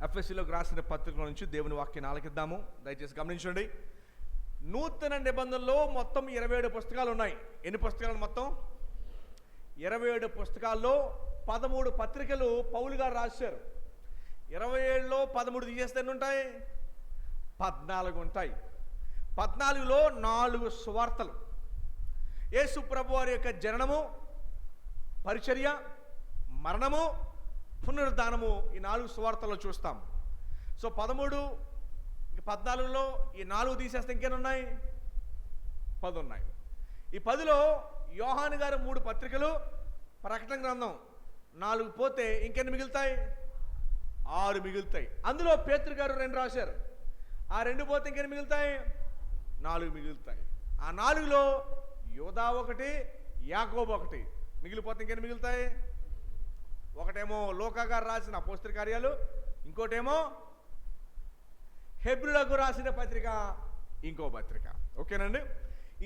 ఎఫెసీయులకు రాసిన పత్రిక నుంచి దేవుని వాక్యాన్ని ఆలకిద్దాము. దయచేసి గమనించండి. నూతన నిబంధనలో మొత్తం 27 పుస్తకాలు ఉన్నాయి. ఎన్ని పుస్తకాలు మొత్తం? 27 పుస్తకాల్లో 13 పత్రికలు పౌలు గారు రాశారు. 27లో 13 తీసేస్తే ఎన్ని ఉంటాయి? 14 ఉంటాయి. 14లో 4 సువార్తలు. యేసు ప్రభు వారి యొక్క జననము, పరిచర్య, మరణము, పునరుద్ధానము, ఈ 4 సువార్తల్లో చూస్తాం. సో 13, 14లో ఈ 4 తీసేస్తే ఇంకేనున్నాయి? 10 ఉన్నాయి. ఈ 10లో యోహాను గారు 3 పత్రికలు, ప్రకటన గ్రంథం 4 పోతే ఇంకెన్ని మిగులుతాయి? 6 మిగులుతాయి. అందులో పేతురు గారు 2 రాశారు. ఆ 2 పోతే ఇంకెన్ని మిగులుతాయి? 4 మిగులుతాయి. ఆ 4లో యోధా 1, యాకోబు 1 మిగిలిపోతే ఇంకెన్ని మిగులుతాయి? ఒకటేమో లూకా గారు రాసిన అపోస్తల కార్యాలు, ఇంకోటేమో హెబ్రీయులకు రాసిన పత్రిక, ఇంకో పత్రిక. ఓకేనండి.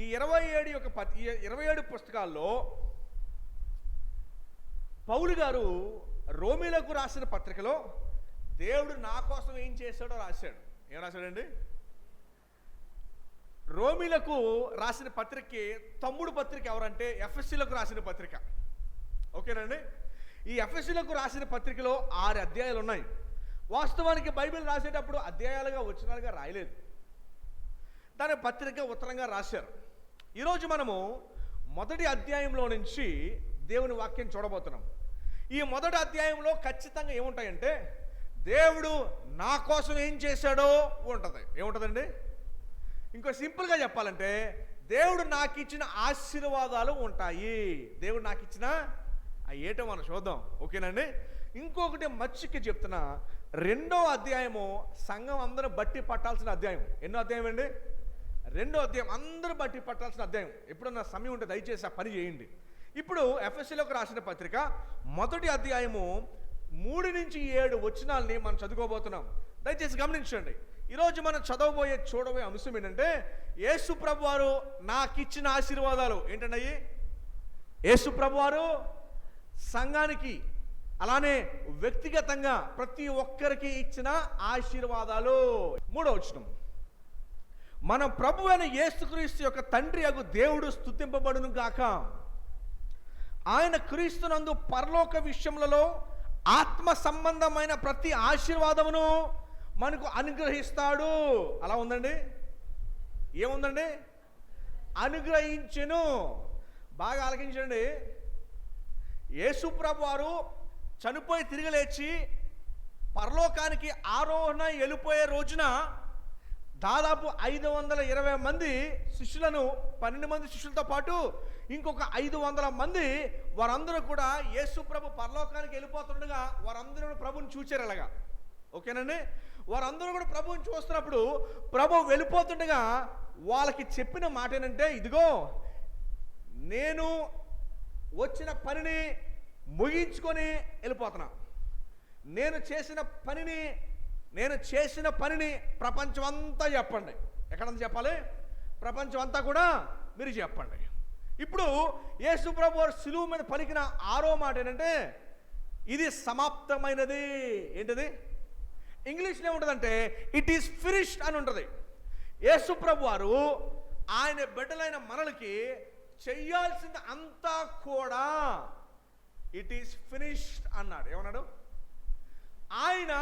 ఈ 27 పుస్తకాల్లో పౌలు గారు రోమీలకు రాసిన పత్రికలో దేవుడు నా కోసం ఏం చేశాడో రాశాడు. ఏం రాశాడండి? రోమీలకు రాసిన పత్రికకి తమ్ముడు పత్రిక ఎవరంటే ఎఫెసీయులకు రాసిన పత్రిక. ఓకేనండి. ఈ ఎఫెసీయులకు రాసిన పత్రికలో 6 అధ్యాయాలు ఉన్నాయి. వాస్తవానికి బైబిల్ రాసేటప్పుడు అధ్యాయాలుగా వచనాలుగా రాయలేదు, దాని పత్రిక ఉత్తరంగా రాశారు. ఈరోజు మనము మొదటి అధ్యాయంలో నుంచి దేవుని వాక్యం చూడబోతున్నాం. ఈ మొదటి అధ్యాయంలో ఖచ్చితంగా ఏముంటాయంటే దేవుడు నా కోసం ఏం చేశాడో ఉంటుంది. ఏముంటుందండి? ఇంకో సింపుల్గా చెప్పాలంటే దేవుడు నాకు ఇచ్చిన ఆశీర్వాదాలు ఉంటాయి. దేవుడు నాకు ఇచ్చిన ఏటో మనం చూద్దాం. ఓకేనండి. ఇంకొకటి మచ్చికి చెప్తున్నా, 2వ అధ్యాయము సంఘం అందరూ బట్టి పట్టాల్సిన అధ్యాయం. ఎన్నో అధ్యాయం అండి? 2వ అధ్యాయం అందరూ బట్టి పట్టాల్సిన అధ్యాయం. ఎప్పుడన్నా సమయం ఉంటే దయచేసి ఆ పని చేయండి. ఇప్పుడు ఎఫెసీయులకు రాసిన పత్రిక మొదటి అధ్యాయము 3 నుంచి 7 వచనాల్ని మనం చదువుకోబోతున్నాం. దయచేసి గమనించండి. ఈరోజు మనం చూడబోయే అంశం ఏంటంటే యేసు ప్రభు వారు నాకు ఇచ్చిన ఆశీర్వాదాలు ఏంటండి? అయ్యి యేసు ప్రభు వారు సంఘానికి అలానే వ్యక్తిగతంగా ప్రతి ఒక్కరికి ఇచ్చిన ఆశీర్వాదాలు. 3వ వచనం, మన ప్రభు అయిన యేసుక్రీస్తు యొక్క తండ్రి అగు దేవుడు స్తుతింపబడును గాక. ఆయన క్రీస్తునందు పరలోక విషయములలో ఆత్మ సంబంధమైన ప్రతి ఆశీర్వాదమును మనకు అనుగ్రహిస్తాడు. అలా ఉందండి. ఏముందండి? అనుగ్రహించెను. బాగా ఆలకించండి. యేసు ప్రభు వారు చనిపోయి తిరిగి లేచి పరలోకానికి ఆరోహణ వెళ్ళిపోయే రోజున దాదాపు 520 మంది శిష్యులను, 12 మంది శిష్యులతో పాటు ఇంకొక 500 మంది, వారందరూ కూడా యేసు ప్రభు పరలోకానికి వెళ్ళిపోతుండగా వారందరూ ప్రభుని చూచారు. అలాగా ఓకేనండి. వారందరూ కూడా ప్రభుని చూస్తున్నప్పుడు ప్రభు వెళ్ళిపోతుండగా వాళ్ళకి చెప్పిన మాట ఏంటంటే, ఇదిగో నేను వచ్చిన పనిని ముగించుకొని వెళ్ళిపోతున్నా. నేను చేసిన పనిని ప్రపంచం అంతా చెప్పండి. ఎక్కడంతా చెప్పాలి? ప్రపంచం అంతా కూడా మీరు చెప్పండి. ఇప్పుడు యేసు ప్రభు వారు సిలువ మీద పలికిన 6వ మాట ఏంటంటే ఇది సమాప్తమైనది. ఏంటిది? ఇంగ్లీష్లో ఏముంటుందంటే ఇట్ ఈస్ ఫినిష్డ్ అని ఉంటుంది. యేసు ప్రభు వారు ఆయన బిడ్డలైన మనలకి చెయ్యాల్సింది అంతా కూడా ఇట్ ఈస్ ఫినిష్డ్ అన్నాడు. ఏమన్నాడు? ఆయన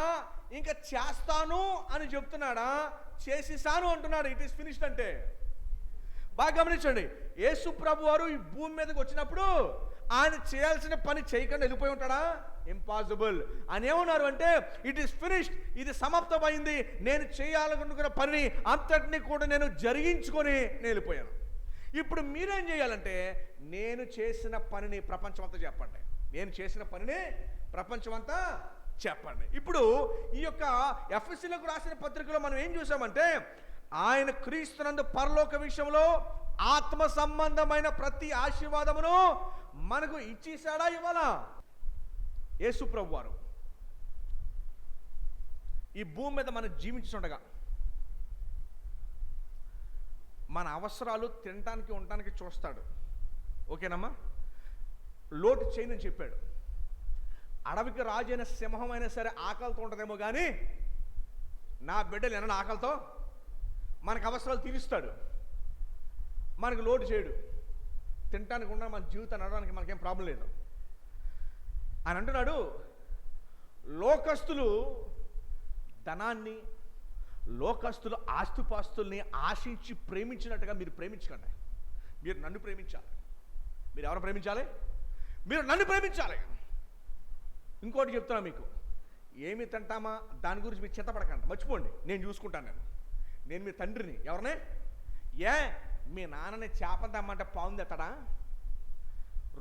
ఇంకా చేస్తాను అని చెప్తున్నాడా, చేసేసాను అంటున్నాడు? ఇట్ ఈస్ ఫినిష్డ్ అంటే బాగా గమనించండి. యేసు ప్రభు వారు ఈ భూమి మీదకి వచ్చినప్పుడు ఆయన చేయాల్సిన పని చేయకుండా వెళ్ళిపోయి ఉంటాడా? ఇంపాసిబుల్. ఆయన ఏమన్నారు అంటే ఇట్ ఈస్ ఫినిష్డ్, ఇది సమాప్తమైంది, నేను చేయాలనుకున్న పనిని అంతటినీ కూడా నేను జరిగించుకొని నేను వెళ్ళిపోయాను. ఇప్పుడు మీరేం చేయాలంటే నేను చేసిన పనిని ప్రపంచం అంతా చెప్పండి. నేను చేసిన పనిని ప్రపంచం అంతా చెప్పండి. ఇప్పుడు ఈ యొక్క ఎఫెసీయులకు రాసిన పత్రికలో మనం ఏం చూసామంటే ఆయన క్రీస్తునందు పరలోక విషయంలో ఆత్మ సంబంధమైన ప్రతి ఆశీర్వాదమును మనకు ఇచ్చేసాడా? ఇవ్వాలా? యేసు ప్రభు వారు ఈ భూమి మీద మనం జీవించుండగా మన అవసరాలు తినడానికి ఉండటానికి చూస్తాడు. ఓకేనమ్మా? లోటు చేయనని చెప్పాడు. అడవికి రాజు అయిన సింహం అయినా సరే ఆకలితో ఉంటుందేమో కానీ నా బిడ్డలు ఏమన్నా ఆకలితో మనకు అవసరాలు తీరుస్తాడు, మనకు లోటు చేయడు, తినటానికి ఉన్న మన జీవితాన్ని నడవడానికి మనకేం ప్రాబ్లం లేదు అని అంటున్నాడు. లోకస్తులు ధనాన్ని, లోకస్తులు ఆస్తిపాస్తుల్ని ఆశించి ప్రేమించినట్టుగా మీరు ప్రేమించకండి. మీరు నన్ను ప్రేమించాలి. మీరు ఎవరు ప్రేమించాలి? మీరు నన్ను ప్రేమించాలి. ఇంకోటి చెప్తున్నా మీకు, ఏమి తింటామా దాని గురించి మీరు చింతపడకండి, మర్చిపోండి. నేను చూసుకుంటాను. నేను మీ తండ్రిని. ఎవరినే? మీ నాన్నని చేప తెమ్మంటే పాము తెత్తడా?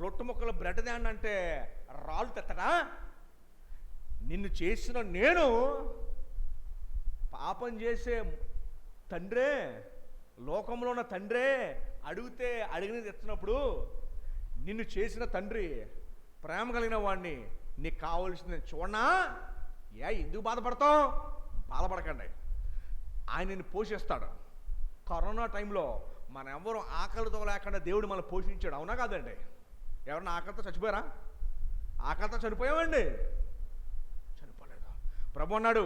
రొట్టె ముక్కలు బ్రెడ్ తేండంటే రాళ్ళు తెత్తడా? నిన్ను చేసిన నేను పాపం చేసే తండ్రే, లోకంలో ఉన్న తండ్రే అడిగితే అడిగినది తెచ్చినప్పుడు నిన్ను చేసిన తండ్రి ప్రేమ కలిగిన వాడిని నీకు కావాల్సింది చూడనా? ఎందుకు బాధపడతావు? బాధపడకండి, ఆయన నిన్ను పోషిస్తాడు. కరోనా టైంలో మనం ఎవరు ఆకలితో లేకుండా దేవుడు మనల్ని పోషించాడు, అవునా కాదండి? ఎవరన్నా ఆకలితో చచ్చిపోయారా? ఆకలితో చనిపోయామండి? చనిపోలేదు. ప్రభు అన్నాడు,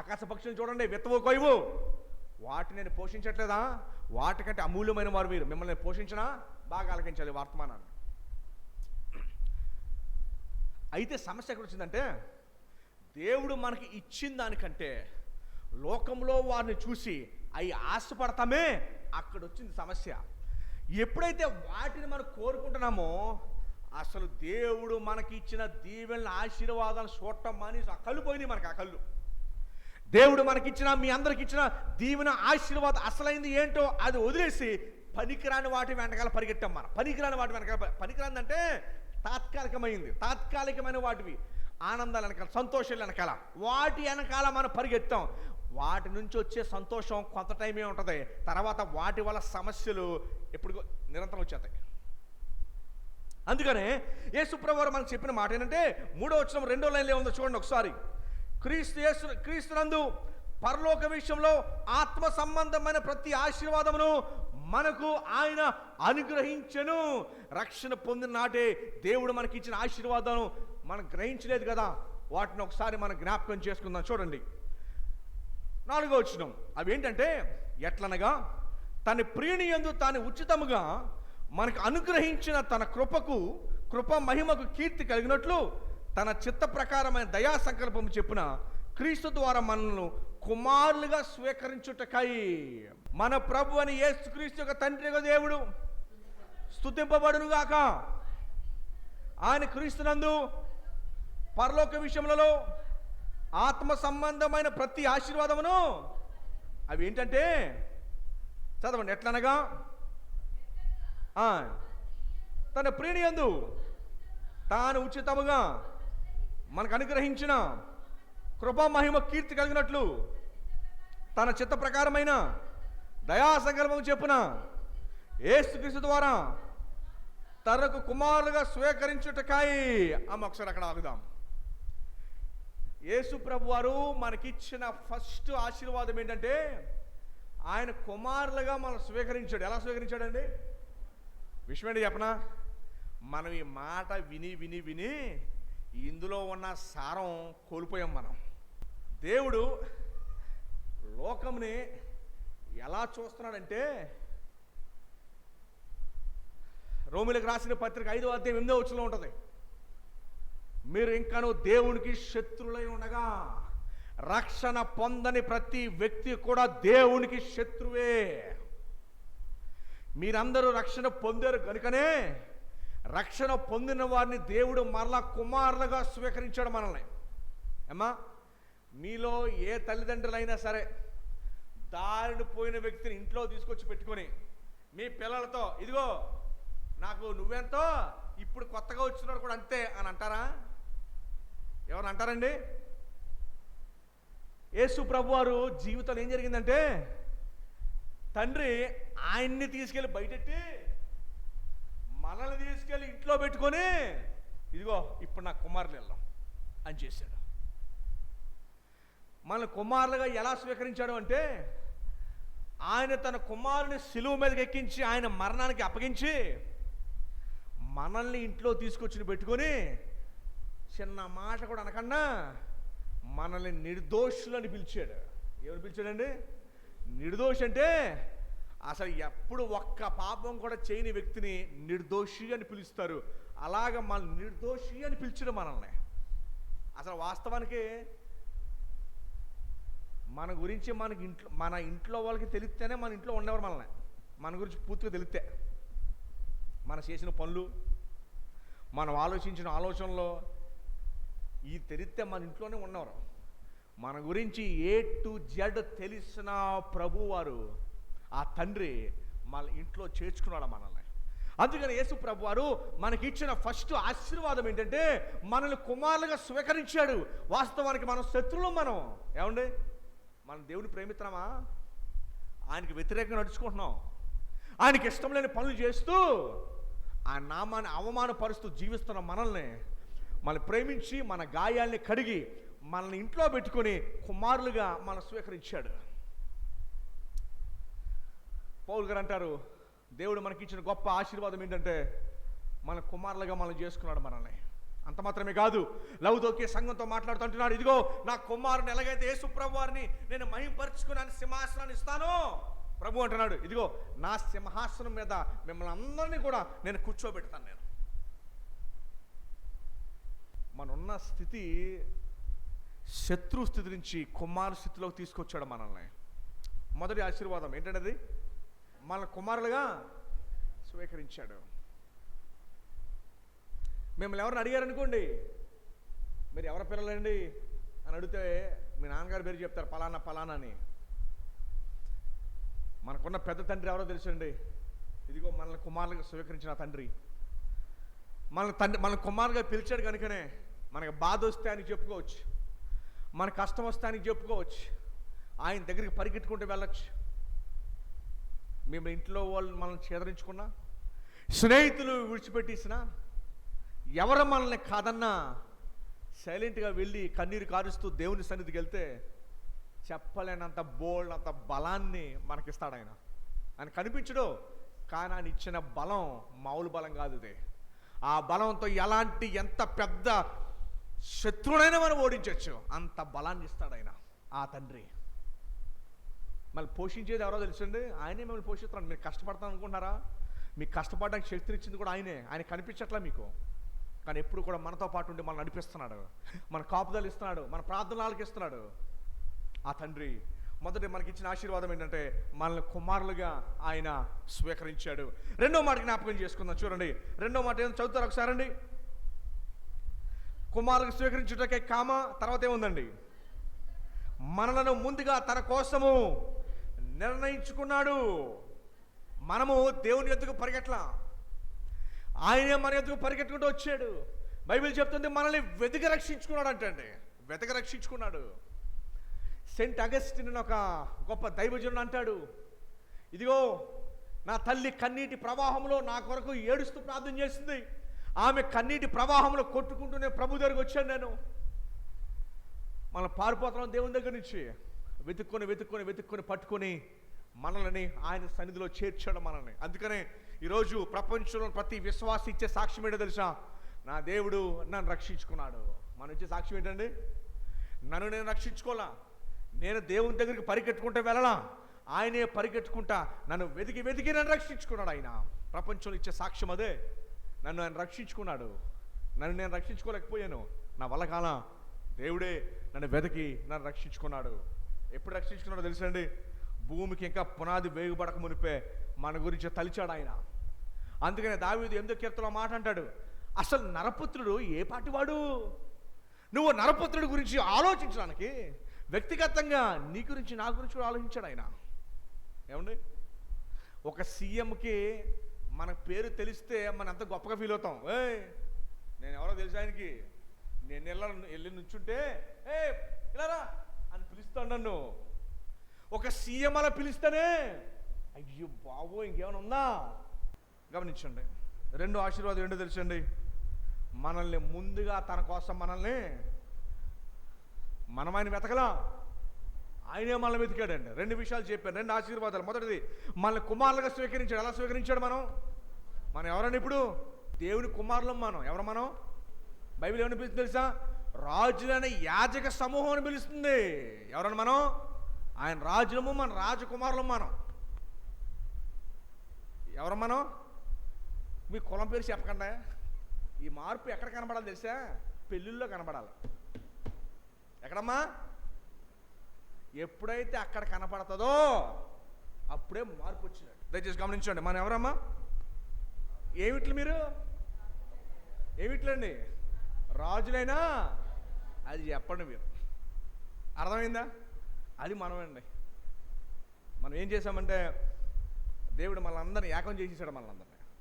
ఆకాశ పక్షులను చూడండి, విత్తవు కొయ్యవు, వాటిని నేను పోషించట్లేదా? వాటికంటే అమూల్యమైన వారు మీరు, మిమ్మల్ని పోషించినా బాగా ఆలకించాలి వర్తమానాన్ని. అయితే సమస్య ఎక్కడ వచ్చిందంటే, దేవుడు మనకి ఇచ్చిన దానికంటే లోకంలో వారిని చూసి అవి ఆశపడతామే, అక్కడ వచ్చింది సమస్య. ఎప్పుడైతే వాటిని మనం కోరుకుంటున్నామో అసలు దేవుడు మనకి ఇచ్చిన దీవెనల ఆశీర్వాదాలు చూడటం మాని ఆ కళ్ళు పోయినాయి మనకి. ఆ కళ్ళు దేవుడు మనకిచ్చిన, మీ అందరికి ఇచ్చిన దీవెన ఆశీర్వాదం అసలైంది ఏంటో అది వదిలేసి పనికిరాని వాటి వెనకాల పరిగెట్టాం మనం. పనికిరాని వాటి వెనకాల, పనికిరాందంటే తాత్కాలికమైన వాటివి, ఆనందాలు వెనకాల, సంతోషాలు వెనకాల, వాటి వెనకాల మనం పరిగెత్తాం. వాటి నుంచి వచ్చే సంతోషం కొంత టైమే ఉంటుంది, తర్వాత వాటి వల్ల సమస్యలు ఎప్పుడు నిరంతరం వచ్చేస్తాయి. అందుకనే యేసుప్రభువారు మనకు చెప్పిన మాట ఏంటంటే, 3వ వచనం 2వ లైన్లో ఉందో చూడండి ఒకసారి. క్రీస్తునందు పరలోక విషయంలో ఆత్మ సంబంధమైన ప్రతి ఆశీర్వాదమును మనకు ఆయన అనుగ్రహించెను. రక్షణ పొందిన నాటే దేవుడు మనకి ఇచ్చిన ఆశీర్వాదాలను మనం గ్రహించలేదు కదా, వాటిని ఒకసారి మనం జ్ఞాపకం చేసుకుందాం. చూడండి 4వ వచనం. అవి ఏంటంటే, ఎట్లనగా తన ప్రియుని యందు తాను ఉచితముగా మనకు అనుగ్రహించిన తన కృప మహిమకు కీర్తి కలిగినట్లు తన చిత్త ప్రకారమైన దయా సంకల్పం చెప్పున క్రీస్తు ద్వారా మనల్ని కుమారులుగా స్వీకరించుటకై మన ప్రభు అని యేసుక్రీస్తు యొక్క తండ్రి దేవుడు స్తుతింపబడునుగాక. ఆయన క్రీస్తునందు పరలోక విషయములలో ఆత్మ సంబంధమైన ప్రతి ఆశీర్వాదమును, అవి ఏంటంటే చదవండి. ఎట్లనగా తన ప్రియుని యందు తాను ఉచితముగా మనకు అనుగ్రహించిన కృపా మహిమ కీర్తి కలిగినట్లు తన చిత్త ప్రకారమైన దయా సంకల్పం చెప్పున యేసుక్రీస్తు ద్వారా తనకు కుమారులుగా స్వీకరించుటకాయి. ఒకసారి అక్కడ ఆగుదాం. యేసు ప్రభు వారు మనకిచ్చిన ఫస్ట్ ఆశీర్వాదం ఏంటంటే, ఆయన కుమారులుగా మనం స్వీకరించాడు. ఎలా స్వీకరించాడండి? విషయం ఏంటి చెప్పనా? మనం ఈ మాట విని విని విని ఇందులో ఉన్న సారం కోల్పోయాం మనం. దేవుడు లోకంని ఎలా చూస్తున్నాడంటే, రోమిలకు రాసిన పత్రిక 5వ అధ్యాయం 8వ వచనంలో ఉంటుంది, మీరు ఇంకను దేవునికి శత్రులై ఉండగా. రక్షణ పొందని ప్రతి వ్యక్తి కూడా దేవునికి శత్రువే. మీరందరూ రక్షణ పొందారు కనుకనే రక్షణ పొందిన వారిని దేవుడు మరలా కుమారులుగా స్వీకరించాడు మనల్ని. అమ్మా, మీలో ఏ తల్లిదండ్రులైనా సరే దారిని పోయిన వ్యక్తిని ఇంట్లో తీసుకొచ్చి పెట్టుకొని మీ పిల్లలతో, ఇదిగో నాకు నువ్వెంతో, ఇప్పుడు కొత్తగా వచ్చినాడు కూడా అంతే అని అంటారా? ఎవరు అంటారండి? యేసు ప్రభు వారు జీవితంలో ఏం జరిగిందంటే, తండ్రి ఆయన్ని తీసుకెళ్ళి బయటెట్టి మనల్ని తీసుకెళ్ళి ఇంట్లో పెట్టుకొని, ఇదిగో ఇప్పుడు నా కుమారులు వెళ్దాం అని చేశాడు. మన కుమారులుగా ఎలా స్వీకరించాడు అంటే, ఆయన తన కుమారుని సిలువ మీదకి ఎక్కించి ఆయన మరణానికి అప్పగించి మనల్ని ఇంట్లో తీసుకొచ్చి పెట్టుకొని చిన్న మాట కూడా అనకుండా మనల్ని నిర్దోషులని పిలిచాడు. ఎవరు పిలిచాడండి? నిర్దోషి అంటే అసలు ఎప్పుడు ఒక్క పాపం కూడా చేయని వ్యక్తిని నిర్దోషి అని పిలుస్తారు. అలాగ మన నిర్దోషి అని పిలిచడం మనల్ని. అసలు వాస్తవానికి మన గురించి మన ఇంట్లో వాళ్ళకి తెలిస్తేనే మన ఇంట్లో ఉండేవారు. మనల్ని మన గురించి పూర్తిగా తెలిస్తే, మనం చేసిన పనులు, మనం ఆలోచించిన ఆలోచనలో ఈ తెలిస్తే మన ఇంట్లోనే ఉన్నవారు. మన గురించి A to Z తెలిసిన ప్రభువారు, ఆ తండ్రి మన ఇంట్లో చేర్చుకున్నాడు మనల్ని. అందుకని యేసు ప్రభువారు మనకి ఇచ్చిన ఫస్ట్ ఆశీర్వాదం ఏంటంటే మనల్ని కుమారులుగా స్వీకరించాడు. వాస్తవానికి మనం శత్రువులు. మనం ఏమండి, మనం దేవుని ప్రేమిస్తున్నామా? ఆయనకి వ్యతిరేకంగా నడుచుకుంటున్నాం. ఆయనకి ఇష్టం లేని పనులు చేస్తూ ఆ నామాన్ని అవమానపరుస్తూ జీవిస్తున్న మనల్ని ప్రేమించి మన గాయాల్ని కడిగి మనల్ని ఇంట్లో పెట్టుకొని కుమారులుగా మనం స్వీకరించాడు. పౌలు గారు అంటారు, దేవుడు మనకి ఇచ్చిన గొప్ప ఆశీర్వాదం ఏంటంటే మన కుమారులుగా మనం చేసుకున్నాడు మనల్ని. అంత మాత్రమే కాదు, లవదోకే సంఘంతో మాట్లాడుతుంటున్నాడు, ఇదిగో నా కుమారుని ఎలాగైతే యేసు ప్రభు వారిని నేను మహింపరుచుకుని సింహాసనాన్ని ఇస్తానో, ప్రభు అంటున్నాడు, ఇదిగో నా సింహాసనం మీద మిమ్మల్ని అందరినీ కూడా నేను కూర్చోబెడతాను. నేను మనున్న స్థితి శత్రు స్థితి నుంచి కుమారు స్థితిలోకి తీసుకొచ్చాడు మనల్ని. మొదటి ఆశీర్వాదం ఏంటంటే అది మన కుమారులుగా స్వీకరించాడు. మిమ్మల్ని ఎవరిని అడిగారనుకోండి, మీరు ఎవరి పిల్లలండి అని అడిగితే మీ నాన్నగారి పేరు చెప్తారు, పలానా పలానా అని. మనకున్న పెద్ద తండ్రి ఎవరో తెలుసండి, ఇదిగో మనల్ని కుమారులుగా స్వీకరించిన తండ్రి. మన కుమారుగా పిలిచాడు కనుకనే మనకు బాధ వస్తే ఆయనకి చెప్పుకోవచ్చు, మన కష్టం వస్తే ఆయనకి చెప్పుకోవచ్చు, ఆయన దగ్గరికి పరిగెట్టుకుంటూ వెళ్ళచ్చు. మేము ఇంట్లో వాళ్ళు మనల్ని చేదరించుకున్నా, స్నేహితులు విడిచిపెట్టేసినా, ఎవరు మనల్ని కాదన్నా సైలెంట్గా వెళ్ళి కన్నీరు కారుస్తూ దేవుని సన్నిధికి వెళ్తే చెప్పలేనంత బోల్డ్ అంత బలాన్ని మనకిస్తాడు ఆయన. ఆయన కనిపించడు, కానీ ఆయన ఇచ్చిన బలం మామూలు బలం కాదు. ఇది ఆ బలంతో ఎంత పెద్ద శత్రువునైనా మనం ఓడించవచ్చు, అంత బలాన్ని ఇస్తాడు ఆయన, ఆ తండ్రి. మళ్ళీ పోషించేది ఎవరో తెలుసండి, ఆయనే మిమ్మల్ని పోషిస్తున్నాడు. మీరు కష్టపడతాను అనుకుంటున్నారా? మీకు కష్టపడడానికి శక్తినిచ్చింది కూడా ఆయనే. ఆయన కనిపించట్లా మీకు, కానీ ఎప్పుడు కూడా మనతో పాటు ఉండి మనం నడిపిస్తున్నాడు, మన కాపుదలు ఇస్తున్నాడు, మన ప్రార్థనలకు ఇస్తున్నాడు ఆ తండ్రి. మొదటి మనకి ఇచ్చిన ఆశీర్వాదం ఏంటంటే మనల్ని కుమారులుగా ఆయన స్వీకరించాడు. రెండో మాట జ్ఞాపకం చేసుకుందాం. చూడండి, రెండో మాట ఏం చదువుతారు ఒకసారి అండి. కుమారులుగా స్వీకరించుటకే కామ, తర్వాత ఏముందండి, మనలను ముందుగా తన కోసము నిర్ణయించుకున్నాడు. మనము దేవుని ఎద్దుకు పరిగెట్లా, ఆయనే మన ఎద్దుకు పరిగెట్టుకుంటూ వచ్చాడు. బైబిల్ చెప్తుంది మనల్ని వెతికి రక్షించుకున్నాడు అంటండి, వెతక రక్షించుకున్నాడు. సెయింట్ అగస్టిన్ ఒక గొప్ప దైవజనుడు అంటాడు, ఇదిగో నా తల్లి కన్నీటి ప్రవాహంలో నా కొరకు ఏడుస్తూ ప్రార్థన చేసింది. ఆమె కన్నీటి ప్రవాహంలో కొట్టుకుంటూనే ప్రభు దగ్గరికి వచ్చాను నేను. మనం పారిపోతున్నాం దేవుని దగ్గర నుంచి, వెతుక్కొని వెతుక్కొని వెతుక్కొని పట్టుకొని మనల్ని ఆయన సన్నిధిలో చేర్చాడు మనల్ని. అందుకనే ఈరోజు ప్రపంచంలో ప్రతి విశ్వాసి ఇచ్చే సాక్ష్యం ఏంటో తెలుసా? నా దేవుడు నన్ను రక్షించుకున్నాడు. మనం ఇచ్చే సాక్ష్యం ఏంటండి? నన్ను నేను రక్షించుకోలా, నేను దేవుని దగ్గరికి పరిగెట్టుకుంటూ వెళ్ళలా, ఆయనే పరిగెట్టుకుంటా నన్ను వెతికి వెతికి నన్ను రక్షించుకున్నాడు ఆయన. ప్రపంచంలో ఇచ్చే సాక్ష్యం అదే, నన్ను ఆయన రక్షించుకున్నాడు. నన్ను నేను రక్షించుకోలేకపోయాను, నా వల్ల కాల, దేవుడే నన్ను వెతికి నన్ను రక్షించుకున్నాడు. ఎప్పుడు రక్షించుకున్నాడో తెలుసండి? భూమికి ఇంకా పునాది వేగుబడక మునిపే మన గురించి తలిచాడు ఆయన. అందుకనే దావీదు 8వ కీర్తనలో మాట అంటాడు, అసలు నరపుత్రుడు ఏ పాటివాడు? నువ్వు నరపుత్రుడి గురించి ఆలోచించడానికి వ్యక్తిగతంగా నీ గురించి నా గురించి కూడా ఆలోచించాడు ఆయన. ఏమండి, ఒక సీఎంకి మన పేరు తెలిస్తే మనం ఎంత గొప్పగా ఫీల్ అవుతాం. నేను ఎవరో తెలుసు ఆయనకి, నేను వెళ్ళి నుంచుంటే ఇలారా అని పిలుస్తాను నన్ను. ఒక సీఎం అలా పిలిస్తేనే అయ్యో బాబో ఇంకేమైనా ఉందా? గమనించండి, రెండో ఆశీర్వాదం ఏంటో తెలుసండి, మనల్ని ముందుగా తన కోసం మనమైన వెతకలా, ఆయనే మనల్ని వెతికాడండి. రెండు విషయాలు చెప్పాను, రెండు ఆశీర్వాదాలు. మొదటిది మనల్ని కుమారులుగా స్వీకరించాడు. ఎలా స్వీకరించాడు? మనం ఎవరండి ఇప్పుడు? దేవుని కుమారులం. మనం ఎవరు? మనం బైబిల్ ఏమని పిలుస్తుంది తెలుసా? రాజులైన యాజక సమూహం అని పిలుస్తుంది. ఎవరన్నా మనం? ఆయన రాజులము, మన రాజకుమారులము మనం. ఎవరు మనం? మీ కులం పేరు చెప్పకుండా. ఈ మార్పు ఎక్కడ కనబడాలి తెలుసా? పెళ్ళిళ్ళలో కనబడాలి. ఎక్కడమ్మా? ఎప్పుడైతే అక్కడ కనపడుతుందో అప్పుడే మార్పు వచ్చినట్టు. దయచేసి గమనించండి. మనం ఎవరమ్మా? ఏమిట్లు మీరు? ఏమిట్లండి? రాజులైనా అది చెప్పండి మీరు. అర్థమైందా? అది మనమండి. మనం ఏం చేసామంటే దేవుడు మనందరినీ ఏకం చేసేసాడు.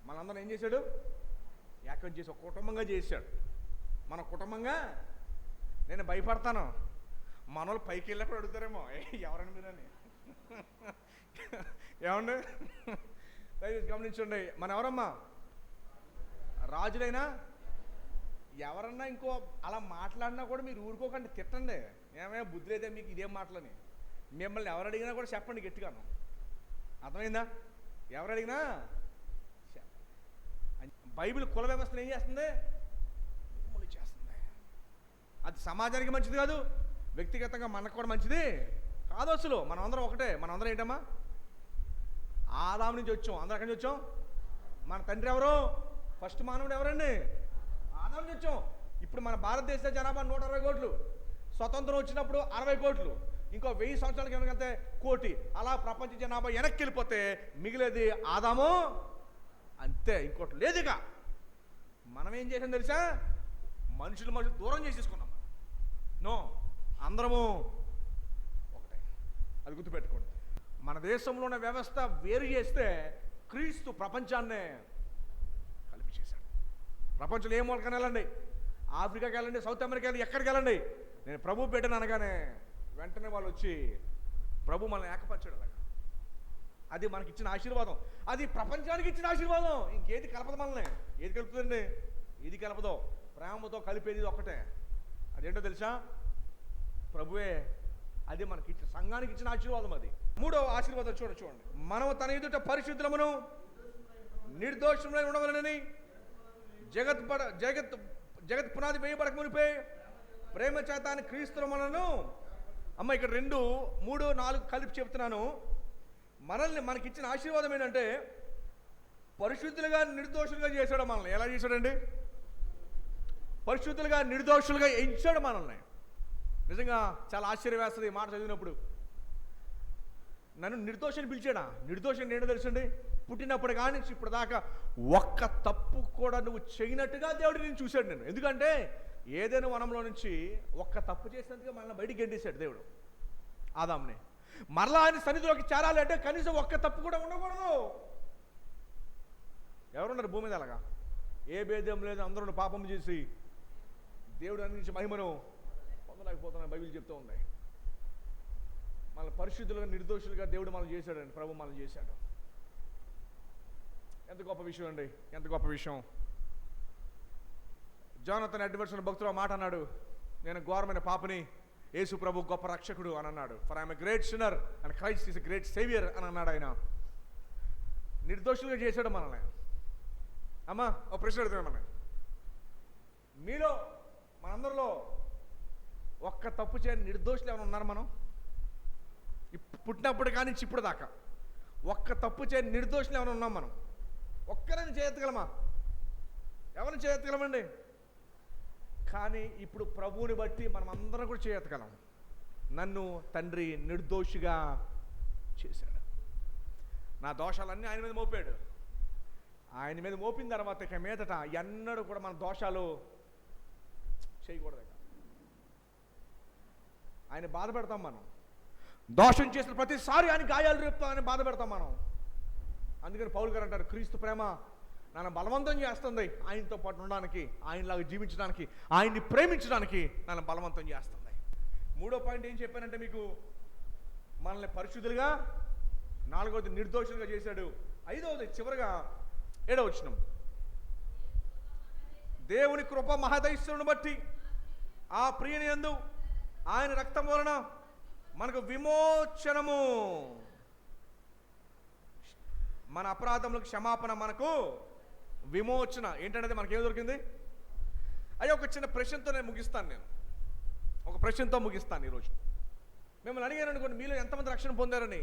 మనందరినీ ఏం చేశాడు? ఏకం చేసి ఒక కుటుంబంగా చేశాడు. మన కుటుంబంగా. నేను భయపడతాను, మనోళ్ళు పైకి వెళ్ళినప్పుడు అడుగుతారేమో, ఎవరని మీరని. ఏమండి? గమనించండి. మన ఎవరమ్మా? రాజులైనా. ఎవరన్నా ఇంకో అలా మాట్లాడినా కూడా మీరు ఊరుకోకండి, తిట్టండి. ఏమైనా బుద్ధి లేదా మీకు ఇదేం మాటలని. మిమ్మల్ని ఎవరు అడిగినా కూడా చెప్పండి గట్టిగాను. అర్థమైందా? ఎవరు అడిగినా బైబిల్ కుల వ్యవస్థను ఏం చేస్తుంది? నిర్మూలన చేస్తుంది. అది సమాజానికి మంచిది కాదు, వ్యక్తిగతంగా మనకు కూడా మంచిది కాదు. అసలు మనం అందరం ఒకటే. మనం అందరం ఏంటమ్మా? ఆదాము నుంచి వచ్చాం. అందరం ఎక్కడి నుంచి వచ్చాం? మన తండ్రి ఎవరు? ఫస్ట్ మానవుడు ఎవరండి? ఆదాము నుంచి వచ్చాం. ఇప్పుడు మన భారతదేశ జనాభా 160 కోట్లు. స్వతంత్రం వచ్చినప్పుడు 60 కోట్లు. ఇంకో 1000 సంవత్సరాలకి ఏమైనా కోటి. అలా ప్రపంచ జనాభా వెనక్కి వెళ్ళిపోతే మిగిలేది ఆదాము, అంతే, ఇంకోటి లేదుగా. మనం ఏం చేసాం తెలుసా? మనుషులు దూరం చేసేసుకున్నాం. నో, అందరము ఒకటే. అది గుర్తుపెట్టుకోండి. మన దేశంలో ఉన్న వ్యవస్థ వేరు చేస్తే క్రీస్తు ప్రపంచాన్నే కలిపి చేశాడు. ప్రపంచంలో ఏ మూలకని వెళ్ళండి, ఆఫ్రికాకి వెళ్ళండి, సౌత్ అమెరికా వెళ్ళండి, ఎక్కడికి వెళ్ళండి, నేను ప్రభు పెట్టాను అనగానే వెంటనే వాళ్ళు వచ్చి ప్రభు మనల్ని ఏకపరిచాడు. అలాగా అది మనకి ఇచ్చిన ఆశీర్వాదం. అది ప్రపంచానికి ఇచ్చిన ఆశీర్వాదం. ఇంకేది కలపదు మనల్ని. ఏది కలుపుతుందండి? ఇది కలపదు. ప్రేమతో కలిపేది ఒక్కటే. అదేంటో తెలుసా? ప్రభువే. అది మనకి ఇచ్చిన, సంఘానికి ఇచ్చిన ఆశీర్వాదం. అది మూడో ఆశీర్వాదం చూడండి. మనం తన ఎదుట పరిశుద్ధులమును నిర్దోషములై ఉండవలనని జగత్ పునాది వేయబడక మునిపే ప్రేమ చేత క్రీస్తు మనను. అమ్మ, ఇక్కడ 2, 3, 4 కలిపి చెప్తున్నాను. మనకిచ్చిన ఆశీర్వాదం ఏంటంటే పరిశుద్ధులుగా నిర్దోషులుగా చేశాడు మనల్ని. ఎలా చేశాడండి? పరిశుద్ధులుగా నిర్దోషులుగా ఎంచాడు మనల్ని. నిజంగా చాలా ఆశ్చర్యం వేస్తుంది ఈ మాట చదివినప్పుడు. నన్ను నిర్దోషాన్ని పిలిచాడా? నిర్దోషం ఏంటో తెలుసండి? పుట్టినప్పుడు కానీ ఇప్పుడు దాకా ఒక్క తప్పు కూడా నువ్వు చేయనట్టుగా దేవుడు నేను చూశాడు. నేను ఎందుకంటే ఏదైనా వనంలో నుంచి ఒక్క తప్పు చేసినందుగా మనల్ని బయటికి గెంటేశాడు దేవుడు ఆదాముని. మరలా ఆయన సన్నిధిలోకి చేరాలి అంటే కనీసం ఒక్క తప్పు కూడా ఉండకూడదు. ఎవరున్నారు భూమి మీద అలాగా? ఏ భేదం లేదు, అందరూ పాపం చేసి దేవుడు అందించే మహిమను పొందలేకపోతున్నాను బైబిల్ చెప్తూ ఉంది. మన పరిశుద్ధులుగా నిర్దోషులుగా దేవుడు మనం చేశాడండి. ప్రభు మనం చేశాడు. ఎంత గొప్ప విషయం అండి, ఎంత గొప్ప విషయం. జోనతన్ ఎడ్వర్డ్స్ భక్తుడు మాట అన్నాడు, నేను ఘోరమైన పాపని, యేసు ప్రభు గొప్ప రక్షకుడు అని అన్నాడు. For I'm a great sinner and Christ is a great saviour అని అన్నాడు ఆయన. నిర్దోషులుగా చేశాడు మనల్ని. అమ్మా, ఒక ప్రశ్న అడుగుతాను మన మీలో, మనందరిలో ఒక్క తప్పు చేయని నిర్దోషులు ఏమైనా ఉన్నారు? మనం పుట్టినప్పుడు కానీ ఇప్పుడు దాకా ఒక్క తప్పు చేయని నిర్దోషులు ఏమైనా ఉన్నాం? మనం ఒక్కరైనా చేయెత్తగలమా? ఎవరైనా చేయెత్తగలమండి? కానీ ఇప్పుడు ప్రభువుని బట్టి మనం అందరం కూడా చేయెత్తగలం. నన్ను తండ్రి నిర్దోషిగా చేశాడు. నా దోషాలన్నీ ఆయన మీద మోపాడు. ఆయన మీద మోపిన తర్వాత ఇక మీదట ఎన్నడూ కూడా మన దోషాలు చేయకూడదు. ఆయన బాధ పెడతాం. మనం దోషం చేసిన ప్రతిసారి ఆయన గాయాలు రేపుతాం, ఆయన బాధ పెడతాం మనం. అందుకని పౌలు గారు అంటారు, క్రీస్తు ప్రేమ నన్ను బలవంతం చేస్తుంది ఆయనతో పాటు ఉండడానికి, ఆయనలాగా జీవించడానికి, ఆయన్ని ప్రేమించడానికి నన్ను బలవంతం చేస్తుంది. మూడో పాయింట్ ఏం చెప్పానంటే మీకు, మనల్ని పరిశుద్ధులుగా, నాలుగవది నిర్దోషులుగా చేశాడు, ఐదవది చివరిగా 7వ వచనం, దేవుని కృప మహదైశ్వరుని బట్టి ఆ ప్రియని యందు ఆయన రక్తం వలన మనకు విమోచనము, మన అపరాధములకు క్షమాపణ, మనకు విమోచన. ఏంటంటే మనకేం దొరికింది? అయ్యో ఒక చిన్న ప్రశ్నతో నేను ముగిస్తాను. ఒక ప్రశ్నతో ముగిస్తాను ఈరోజు. మిమ్మల్ని అడిగాను అనుకోండి, మీలో ఎంతమంది రక్షణ పొందారని.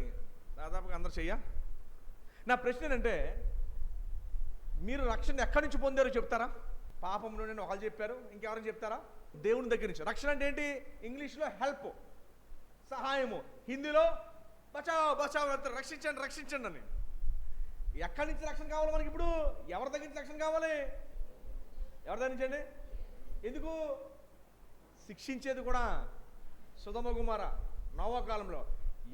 దాదాపుగా అందరు చెయ్యా. నా ప్రశ్న ఏంటంటే, మీరు రక్షణ ఎక్కడి నుంచి పొందారో చెప్తారా? పాపం నుండి ఒకళ్ళు చెప్పారు, ఇంకెవరైనా చెప్తారా? దేవుని దగ్గర నుంచి. రక్షణ అంటే ఏంటి? ఇంగ్లీష్లో హెల్ప్, సహాయము, హిందీలో బచావ్ బచావ్ అంటారు, రక్షించండి రక్షించండి అని. ఎక్కడి నుంచి రక్షణ కావాలి మనకి ఇప్పుడు? ఎవరి దగ్గర నుంచి రక్షణ కావాలి? ఎవరి దగ్గర నుంచి అండి? ఎందుకు? శిక్షించేది కూడా సుధమ కుమార నవకాలంలో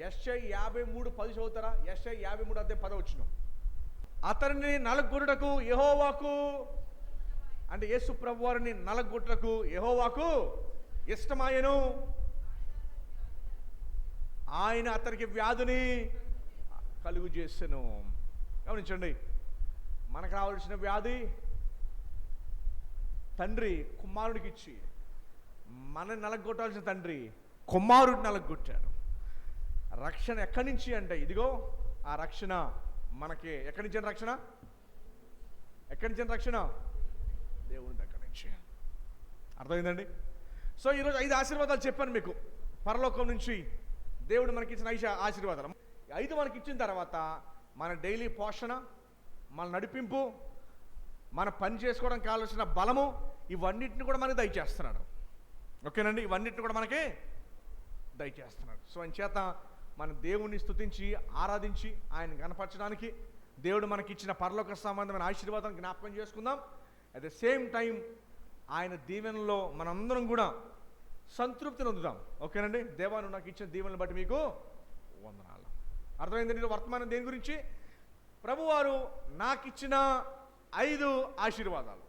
యెషయా 53:10 చదువుతారా? యెషయా 53:10 అతనిని నలగొట్టుటకు యెహోవాకు, అంటే యేసు ప్రభు వారిని నలగొట్టుటకు యెహోవాకు ఇష్టమాయెను, ఆయన అతనికి వ్యాధిని కలుగు చేసెను. గమనించండి, మనకు రావాల్సిన వ్యాధి తండ్రి కుమారుడికి ఇచ్చి, మన నలగొట్టాల్సిన తండ్రి కుమారుడిని నలగొట్టాడు. రక్షణ ఎక్కడి నుంచి అంటే ఇదిగో ఆ రక్షణ మనకి ఎక్కడి నుంచి రక్షణ? ఎక్కడి నుంచి రక్షణ? దేవుని దగ్గర నుంచి. అర్థమైందండి? సో ఈరోజు 5 ఆశీర్వాదాలు చెప్పాను మీకు, పరలోకం నుంచి దేవుడు మనకి ఇచ్చిన 5 ఆశీర్వాదాలు. 5 మనకి ఇచ్చిన తర్వాత మన డైలీ పోషణ, మన నడిపింపు, మన పని చేసుకోవడానికి కావాల్సిన బలము, ఇవన్నిటిని కూడా మనకి దయచేస్తున్నాడు. ఓకేనండి? ఇవన్నిటిని కూడా మనకి దయచేస్తున్నాడు. సో అంచేత మన దేవుణ్ణి స్తుతించి ఆరాధించి ఆయన కనపరచడానికి దేవుడు మనకి ఇచ్చిన పరలోక సంబంధమైన ఆశీర్వాదం జ్ఞాపకం చేసుకుందాం. అట్ ద సేమ్ టైం ఆయన దీవెనలో మనందరం కూడా సంతృప్తిని పొందుదాం. ఓకేనండి? దేవా నువ్వు నాకు ఇచ్చిన దీవెనలు బట్టి మీకు వందనాలు. అర్థమైందండి? వర్తమానం దేని గురించి? ప్రభువారు నాకు ఇచ్చిన 5 ఆశీర్వాదాలు.